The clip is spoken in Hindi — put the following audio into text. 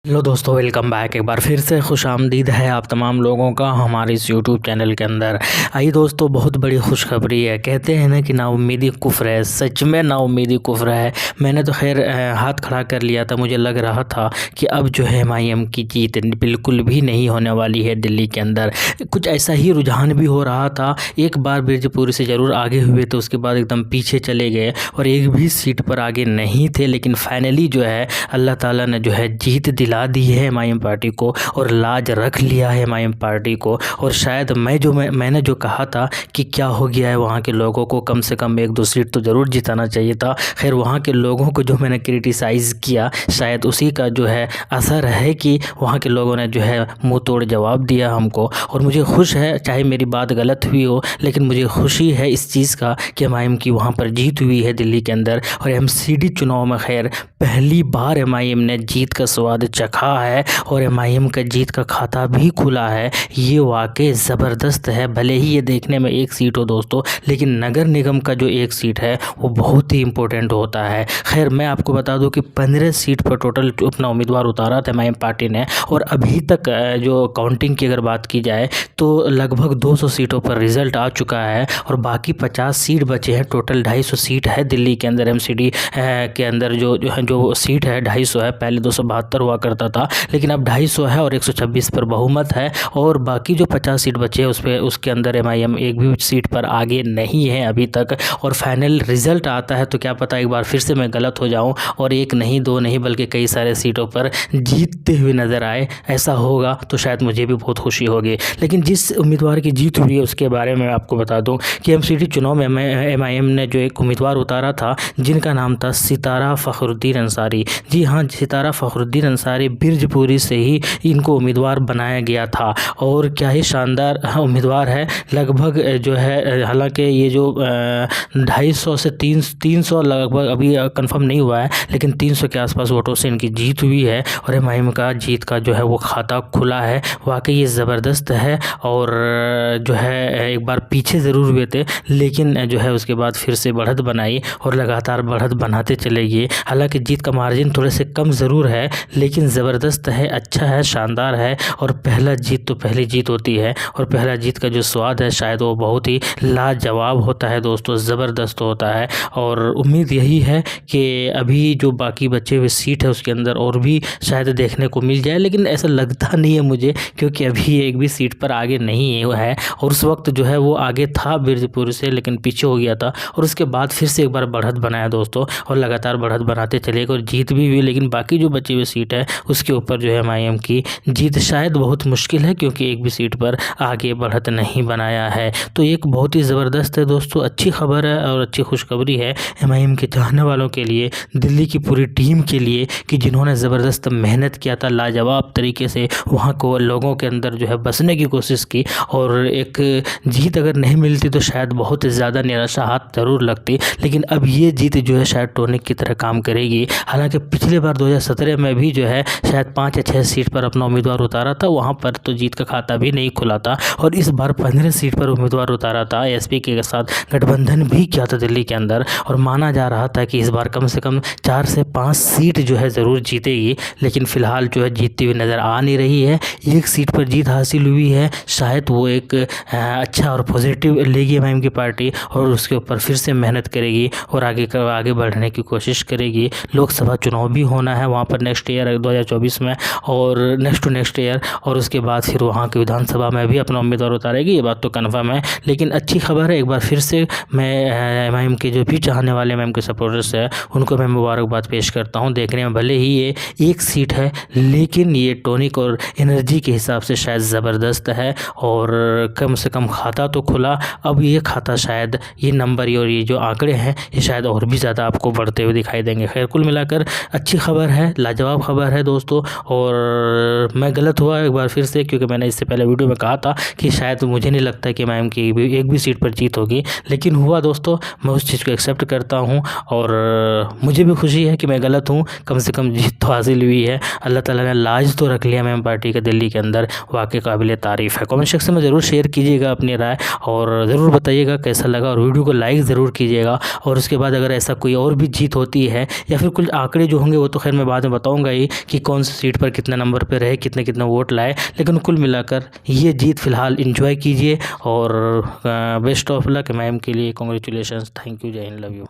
हेलो दोस्तों, वेलकम बैक। एक बार फिर से खुशामदीद है आप तमाम लोगों का हमारे इस यूट्यूब चैनल के अंदर। आइए दोस्तों, बहुत बड़ी खुशखबरी है। कहते हैं ना कि नाउम्मीदी कुफ्र है। सच में नाउम्मीदी कुफ्र है। मैंने तो खैर हाथ खड़ा कर लिया था। मुझे लग रहा था कि अब जो है एमआईएम की जीत बिल्कुल भी नहीं होने वाली है दिल्ली के अंदर। कुछ ऐसा ही रुझान भी हो रहा था। एक बार बिरजपुर से ज़रूर आगे हुए तो उसके बाद एकदम पीछे चले गए और एक भी सीट पर आगे नहीं थे। लेकिन फाइनली जो है अल्लाह ताला ने जो है जीत दिला दी है एमआईएम पार्टी को और लाज रख लिया है एमआईएम पार्टी को। और शायद मैंने जो कहा था कि क्या हो गया है, वहाँ के लोगों को कम से कम एक दो सीट तो ज़रूर जिताना चाहिए था। खैर, वहाँ के लोगों को जो मैंने क्रिटिसाइज़ किया शायद उसी का जो है असर है कि वहाँ के लोगों ने जो है मुँह तोड़ जवाब दिया हमको। और मुझे खुश है, चाहे मेरी बात गलत हुई हो, लेकिन मुझे खुशी है इस चीज़ का कि एमआईएम की वहाँ पर जीत हुई है दिल्ली के अंदर। और एमसीडी चुनाव में खैर पहली बार एमआईएम ने जीत का स्वाद चखा है और एमआईएम का जीत का खाता भी खुला है। ये वाकई ज़बरदस्त है। भले ही ये देखने में एक सीट हो दोस्तों, लेकिन नगर निगम का जो एक सीट है वो बहुत ही इम्पोर्टेंट होता है। खैर, मैं आपको बता दूं कि 15 सीट पर टोटल अपना उम्मीदवार उतारा था एमआईएम पार्टी ने। और अभी तक जो काउंटिंग की अगर बात की जाए तो लगभग 200 सीटों पर रिज़ल्ट आ चुका है और बाकी 50 सीट बचे हैं। टोटल 250 सीट है दिल्ली के अंदर। एमसीडी के अंदर जो सीट है 250 है। पहले 272 हुआ करता था, लेकिन अब 250 है और 126 पर बहुमत है। और बाकी जो 50 सीट बचे हैं उसके अंदर एमआईएम एक भी सीट पर आगे नहीं है अभी तक। और फाइनल रिज़ल्ट आता है तो क्या पता एक बार फिर से मैं गलत हो जाऊं और एक नहीं, दो नहीं, बल्कि कई सारे सीटों पर जीतते हुए नज़र आए। ऐसा होगा तो शायद मुझे भी बहुत खुशी होगी। लेकिन जिस उम्मीदवार की जीत हुई है उसके बारे में आपको बता दूँ कि एमसीडी चुनाव में एमआईएम ने जो एक उम्मीदवार उतारा था जिनका नाम था सितारा फ़खरुद्दीन अंसारी। जी हाँ, सितारा फ़खरुद्दीन अंसारी बिरजपुरी से ही इनको उम्मीदवार बनाया गया था। और क्या ही शानदार उम्मीदवार है। लगभग जो है, हालांकि ये जो 250 से 300 लगभग अभी कंफर्म नहीं हुआ है, लेकिन 300 के आसपास वोटों से इनकी जीत हुई है और एमआईएम का जीत का जो है वो खाता खुला है। वाकई ये ज़बरदस्त है। और जो है एक बार पीछे ज़रूर हुए थे, लेकिन जो है उसके बाद फिर से बढ़त बनाई और लगातार बढ़त बनाते चले गए। हालांकि जीत का मार्जिन थोड़े से कम ज़रूर है, लेकिन ज़बरदस्त है, अच्छा है, शानदार है। और पहला जीत तो पहली जीत होती है और पहला जीत का जो स्वाद है शायद वो बहुत ही लाजवाब होता है दोस्तों, ज़बरदस्त होता है। और उम्मीद यही है कि अभी जो बाकी बचे हुए सीट है उसके अंदर और भी शायद देखने को मिल जाए, लेकिन ऐसा लगता नहीं है मुझे, क्योंकि अभी एक भी सीट पर आगे नहीं है। और उस वक्त जो है वो आगे था बिरजपुर से, लेकिन पीछे हो गया था और उसके बाद फिर से एक बार बढ़त बनाया दोस्तों और लगातार बढ़त बनाते चले गए और जीत भी हुई। लेकिन बाकी जो बची हुई सीट है उसके ऊपर जो है एमआईएम की जीत शायद बहुत मुश्किल है, क्योंकि एक भी सीट पर आगे बढ़त नहीं बनाया है। तो एक बहुत ही ज़बरदस्त है दोस्तों, अच्छी खबर है और अच्छी खुशखबरी है एमआईएम के चाहने वालों के लिए, दिल्ली की पूरी टीम के लिए, कि जिन्होंने ज़बरदस्त मेहनत किया था, लाजवाब तरीके से वहाँ को लोगों के अंदर जो है बसने की कोशिश की। और एक जीत अगर नहीं मिलती तो शायद बहुत ज़्यादा निराशा हाथ ज़रूर लगती, लेकिन अब ये जीत जो है शायद टॉनिक की तरह काम करेगी। हालांकि पिछले बार 2017 में भी जो है शायद 5 या 6 सीट पर अपना उम्मीदवार उतारा था, वहाँ पर तो जीत का खाता भी नहीं खुला था। और इस बार 15 सीट पर उम्मीदवार उतारा था, एसपी के साथ गठबंधन भी किया था दिल्ली के अंदर। और माना जा रहा था कि इस बार कम से कम 4 से 5 सीट जो है ज़रूर जीतेगी, लेकिन फ़िलहाल जो है जीतती हुई नज़र आ नहीं रही है। एक सीट पर जीत हासिल हुई है, शायद वो एक अच्छा और पॉजिटिव लेगी एमआईएम की पार्टी और उसके ऊपर फिर से मेहनत करेगी और आगे बढ़ने की कोशिश करेगी। लोकसभा चुनाव भी होना है वहाँ पर नेक्स्ट ईयर 2024 में और नेक्स्ट टू नेक्स्ट ईयर, और उसके बाद फिर वहाँ की विधानसभा में भी अपना उम्मीदवार उतारेगी, ये बात तो कन्फर्म है। लेकिन अच्छी खबर है, एक बार फिर से मैं एमआईएम के जो भी चाहने वाले एमआईएम के सपोर्टर्स हैं उनको मैं मुबारकबाद पेश करता हूँ। देखने में भले ही ये एक सीट है, लेकिन ये टॉनिक और एनर्जी के हिसाब से शायद ज़बरदस्त है और कम से कम खाता तो खुला। अब ये खाता शायद ये नंबर और ये जो आंकड़े हैं ये शायद और भी ज़्यादा आपको बढ़ते हुए दिखाई देंगे। खैर, कुल मिलाकर अच्छी खबर है, लाजवाब खबर है दोस्तों। और मैं गलत हुआ एक बार फिर से, क्योंकि मैंने इससे पहले वीडियो में कहा था कि शायद मुझे नहीं लगता कि एमआईएम की एक भी सीट पर जीत होगी, लेकिन हुआ दोस्तों। मैं उस चीज़ को एक्सेप्ट करता हूँ और मुझे भी खुशी है कि मैं गलत हूँ, कम से कम जीत तो हासिल हुई है। अल्लाह ताला ने लाज तो रख लिया एमआईएम पार्टी का दिल्ली के अंदर, वाकई काबिल तारीफ़ है। कमेंट सेक्शन में ज़रूर शेयर कीजिएगा अपनी राय और ज़रूर बताइएगा कैसा लगा, और वीडियो को लाइक ज़रूर कीजिएगा। और उसके बाद अगर ऐसा कोई और भी जीत होती है या फिर कुछ आंकड़े जो होंगे वो तो खैर मैं बाद में बताऊँगा ही कि कि कौन सी सीट पर कितने नंबर पे रहे, कितने कितने वोट लाए, लेकिन कुल मिलाकर ये जीत फ़िलहाल एंजॉय कीजिए और बेस्ट ऑफ लक मैम के लिए। कॉन्ग्रेचुलेशंस, थैंक यू, जय हिंद, लव यू।